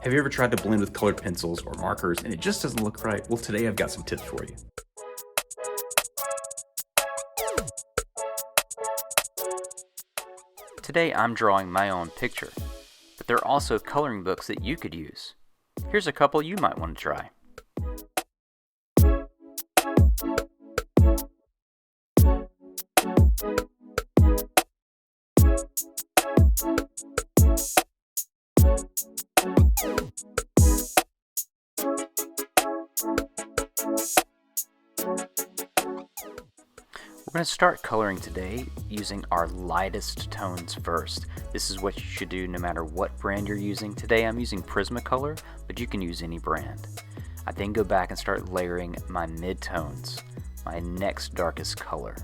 Have you ever tried to blend with colored pencils or markers and it just doesn't look right? Well, today I've got some tips for you. Today I'm drawing my own picture, but there are also coloring books that you could use. Here's a couple you might want to try. We're going to start coloring today using our lightest tones first. This is what you should do no matter what brand you're using. Today I'm using Prismacolor, but you can use any brand. I then go back and start layering my midtones, my next darkest color.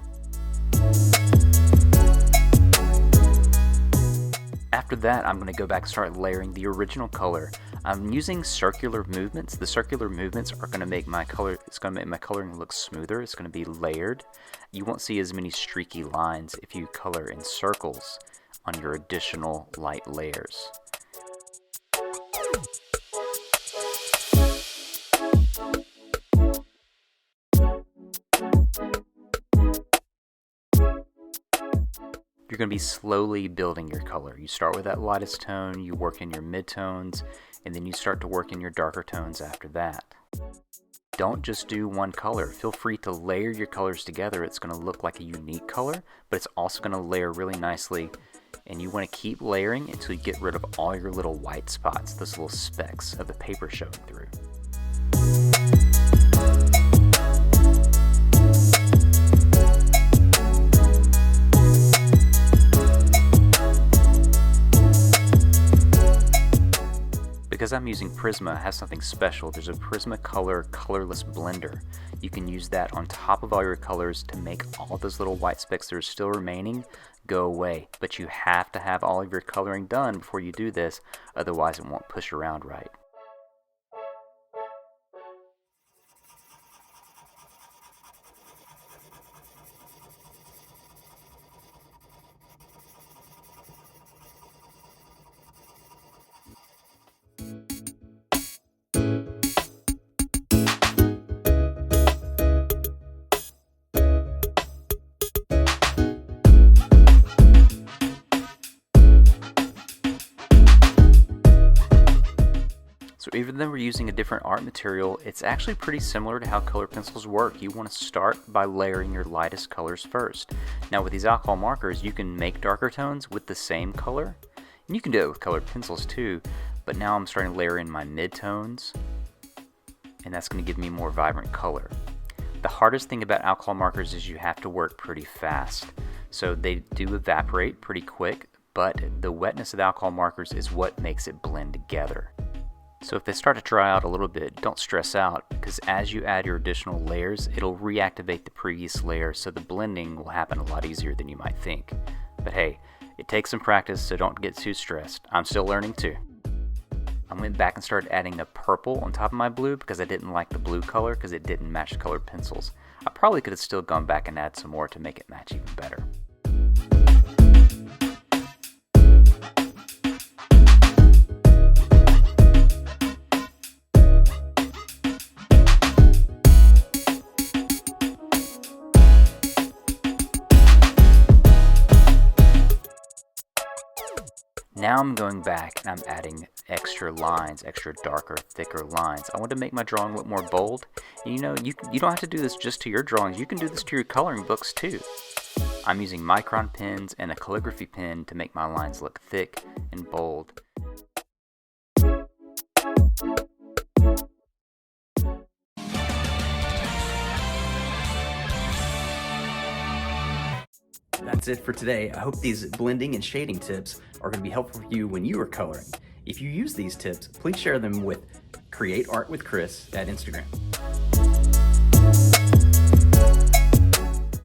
After that, I'm going to go back and start layering the original color. I'm using circular movements. The circular movements are going to make my color, it's going to make my coloring look smoother. It's going to be layered. You won't see as many streaky lines if you color in circles on your additional light layers. You're going to be slowly building your color. You start with that lightest tone, you work in your midtones, and then you start to work in your darker tones after that. Don't just do one color. Feel free to layer your colors together. It's going to look like a unique color, but it's also going to layer really nicely. And you want to keep layering until you get rid of all your little white spots, those little specks of the paper showing through. Because I'm using Prisma, it has something special. There's a Prismacolor colorless blender. You can use that on top of all your colors to make all those little white specks that are still remaining go away. But you have to have all of your coloring done before you do this, otherwise it won't push around right. So even though we're using a different art material, it's actually pretty similar to how color pencils work. You want to start by layering your lightest colors first. Now with these alcohol markers, you can make darker tones with the same color. And you can do it with colored pencils too, but now I'm starting to layer in my midtones, and that's going to give me more vibrant color. The hardest thing about alcohol markers is you have to work pretty fast. So they do evaporate pretty quick, but the wetness of the alcohol markers is what makes it blend together. So if they start to dry out a little bit, don't stress out, because as you add your additional layers, it'll reactivate the previous layer, so the blending will happen a lot easier than you might think. But hey, it takes some practice, so don't get too stressed. I'm still learning too. I went back and started adding the purple on top of my blue because I didn't like the blue color because it didn't match the colored pencils. I probably could have still gone back and add some more to make it match even better. Now I'm going back and I'm adding extra lines, extra darker, thicker lines. I want to make my drawing look more bold. And you know, you don't have to do this just to your drawings. You can do this to your coloring books too. I'm using micron pens and a calligraphy pen to make my lines look thick and bold. That's it for today. I hope these blending and shading tips are going to be helpful for you when you are coloring. If you use these tips, please share them with Create Art with Chris at Instagram.